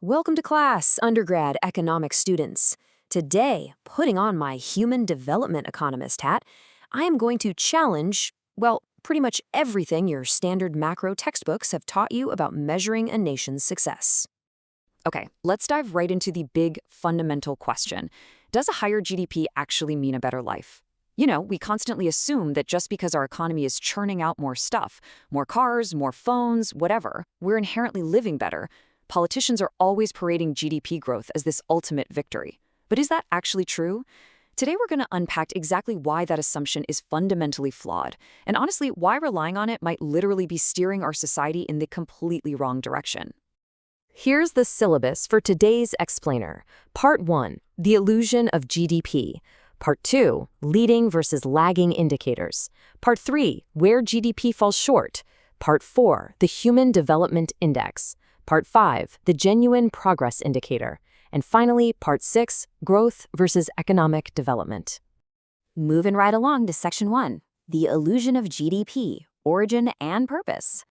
Welcome to class, undergrad economics students. Today, putting on my human development economist hat, I am going to challenge, well, pretty much everything your standard macro textbooks have taught you about measuring a nation's success. Okay, let's dive right into the big fundamental question. Does a higher GDP actually mean a better life? We constantly assume that just because our economy is churning out more stuff, more cars, more phones, whatever, we're inherently living better. Politicians are always parading GDP growth as this ultimate victory. But is that actually true? Today we're going to unpack exactly why that assumption is fundamentally flawed, and honestly, why relying on it might literally be steering our society in the completely wrong direction. Here's the syllabus for today's explainer. Part 1, the illusion of GDP. Part 2, leading versus lagging indicators. Part 3, where GDP falls short. Part 4, the Human Development Index. Part 5, the Genuine Progress Indicator. And finally, Part 6, growth versus economic development. Moving right along to Section 1, the illusion of GDP, origin and purpose.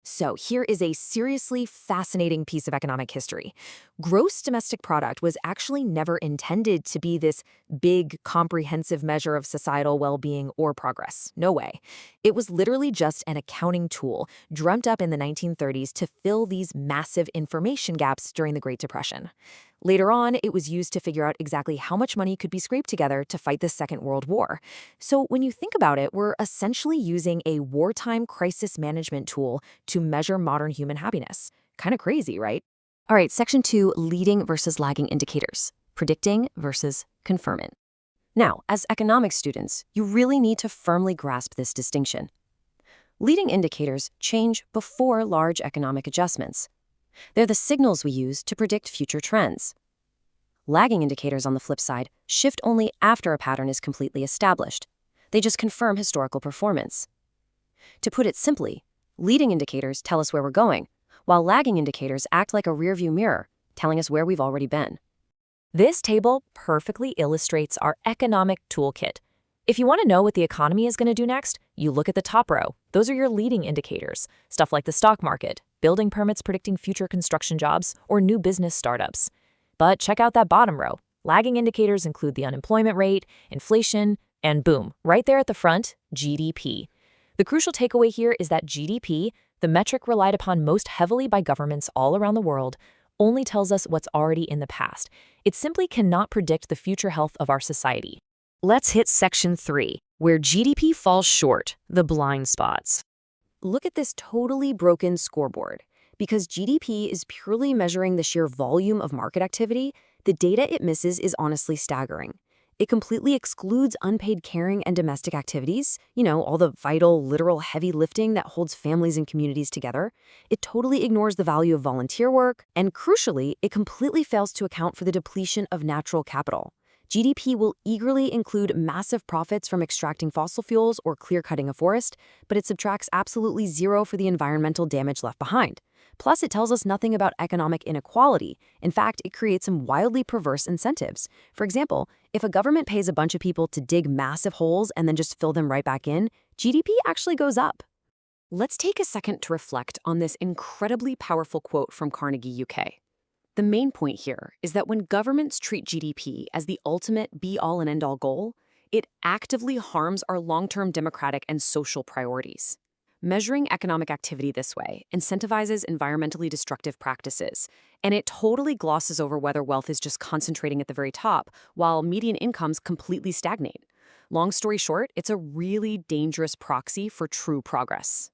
So here is a seriously fascinating piece of economic history. Gross domestic product was actually never intended to be this big, comprehensive measure of societal well-being or progress. No way. It was literally just an accounting tool dreamt up in the 1930s to fill these massive information gaps during the Great Depression. Later on, it was used to figure out exactly how much money could be scraped together to fight the Second World War. So when you think about it, we're essentially using a wartime crisis management tool to measure modern human happiness. Kind of crazy, right? All right, Section 2, leading versus lagging indicators. Predicting versus confirming. Now, as economics students, you really need to firmly grasp this distinction. Leading indicators change before large economic adjustments. They're the signals we use to predict future trends. Lagging indicators, on the flip side, shift only after a pattern is completely established. They just confirm historical performance. To put it simply, leading indicators tell us where we're going, while lagging indicators act like a rearview mirror, telling us where we've already been. This table perfectly illustrates our economic toolkit. If you want to know what the economy is going to do next, you look at the top row. Those are your leading indicators, stuff like the stock market, building permits predicting future construction jobs, or new business startups. But check out that bottom row. Lagging indicators include the unemployment rate, inflation, and boom, right there at the front, GDP. The crucial takeaway here is that GDP, the metric relied upon most heavily by governments all around the world, only tells us what's already in the past. It simply cannot predict the future health of our society. Let's hit Section 3, where GDP falls short, the blind spots. Look at this totally broken scoreboard. Because GDP is purely measuring the sheer volume of market activity, the data it misses is honestly staggering. It completely excludes unpaid caring and domestic activities, all the vital, literal heavy lifting that holds families and communities together. It totally ignores the value of volunteer work, and crucially, it completely fails to account for the depletion of natural capital. GDP will eagerly include massive profits from extracting fossil fuels or clear-cutting a forest, but it subtracts absolutely zero for the environmental damage left behind. Plus, it tells us nothing about economic inequality. In fact, it creates some wildly perverse incentives. For example, if a government pays a bunch of people to dig massive holes and then just fill them right back in, GDP actually goes up. Let's take a second to reflect on this incredibly powerful quote from Carnegie, UK. The main point here is that when governments treat GDP as the ultimate be-all and end-all goal, it actively harms our long-term democratic and social priorities. Measuring economic activity this way incentivizes environmentally destructive practices, and it totally glosses over whether wealth is just concentrating at the very top, while median incomes completely stagnate. Long story short, it's a really dangerous proxy for true progress.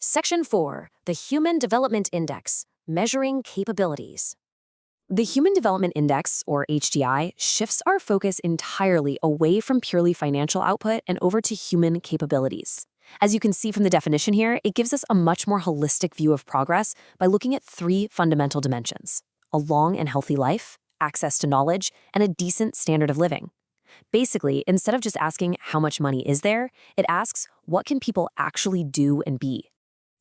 Section 4, the Human Development Index, measuring capabilities. The Human Development Index, or HDI, shifts our focus entirely away from purely financial output and over to human capabilities. As you can see from the definition here, it gives us a much more holistic view of progress by looking at 3 fundamental dimensions: a long and healthy life, access to knowledge, and a decent standard of living. Basically, instead of just asking how much money is there, it asks what can people actually do and be.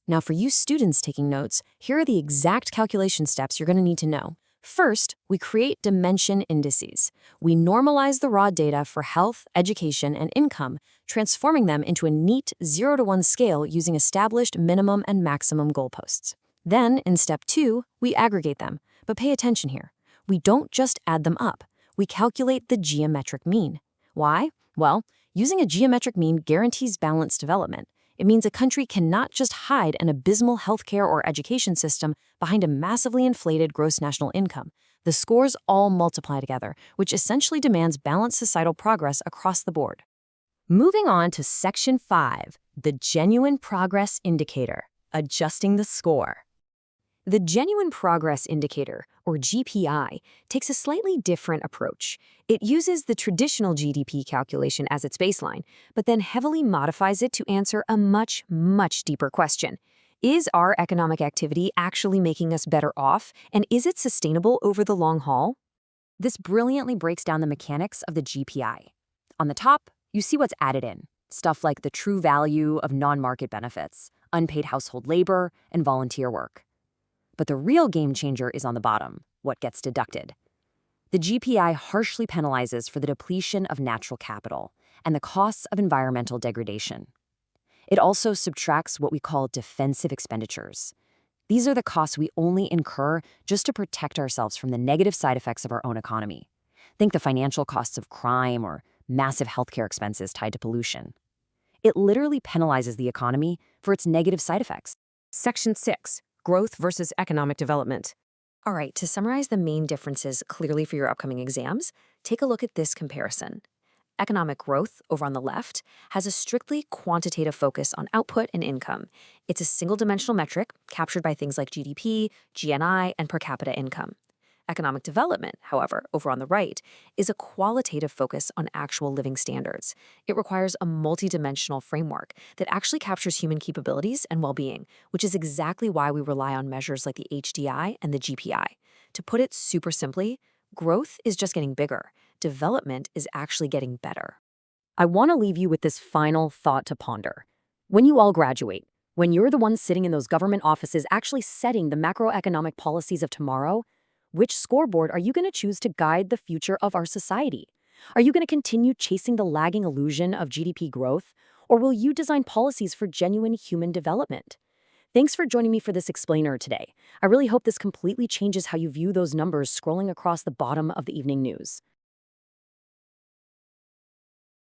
Now, for you students taking notes, here are the exact calculation steps you're going to need to know. First, we create dimension indices. We normalize the raw data for health, education, and income, transforming them into a neat 0-to-1 scale using established minimum and maximum goalposts. Then, in step 2, we aggregate them But pay attention here. We don't just add them up. We calculate the geometric mean. Why? Well, using a geometric mean guarantees balanced development. It means a country cannot just hide an abysmal healthcare or education system behind a massively inflated gross national income. The scores all multiply together, which essentially demands balanced societal progress across the board. Moving on to Section 5, the Genuine Progress Indicator, adjusting the score. The Genuine Progress Indicator, or GPI, takes a slightly different approach. It uses the traditional GDP calculation as its baseline, but then heavily modifies it to answer a much, much deeper question. Is our economic activity actually making us better off, and is it sustainable over the long haul? This brilliantly breaks down the mechanics of the GPI. On the top, you see what's added in, stuff like the true value of non-market benefits, unpaid household labor, and volunteer work. But the real game changer is on the bottom, what gets deducted. The GPI harshly penalizes for the depletion of natural capital and the costs of environmental degradation. It also subtracts what we call defensive expenditures. These are the costs we only incur just to protect ourselves from the negative side effects of our own economy. Think the financial costs of crime or massive healthcare expenses tied to pollution. It literally penalizes the economy for its negative side effects. Section 6. Growth versus economic development. All right, to summarize the main differences clearly for your upcoming exams, take a look at this comparison. Economic growth, over on the left, has a strictly quantitative focus on output and income. It's a single-dimensional metric captured by things like GDP, GNI, and per capita income. Economic development, however, over on the right, is a qualitative focus on actual living standards. It requires a multidimensional framework that actually captures human capabilities and well-being, which is exactly why we rely on measures like the HDI and the GPI. To put it super simply, growth is just getting bigger. Development is actually getting better. I want to leave you with this final thought to ponder. When you all graduate, when you're the ones sitting in those government offices actually setting the macroeconomic policies of tomorrow, which scoreboard are you going to choose to guide the future of our society? Are you going to continue chasing the lagging illusion of GDP growth, or will you design policies for genuine human development? Thanks for joining me for this explainer today. I really hope this completely changes how you view those numbers scrolling across the bottom of the evening news.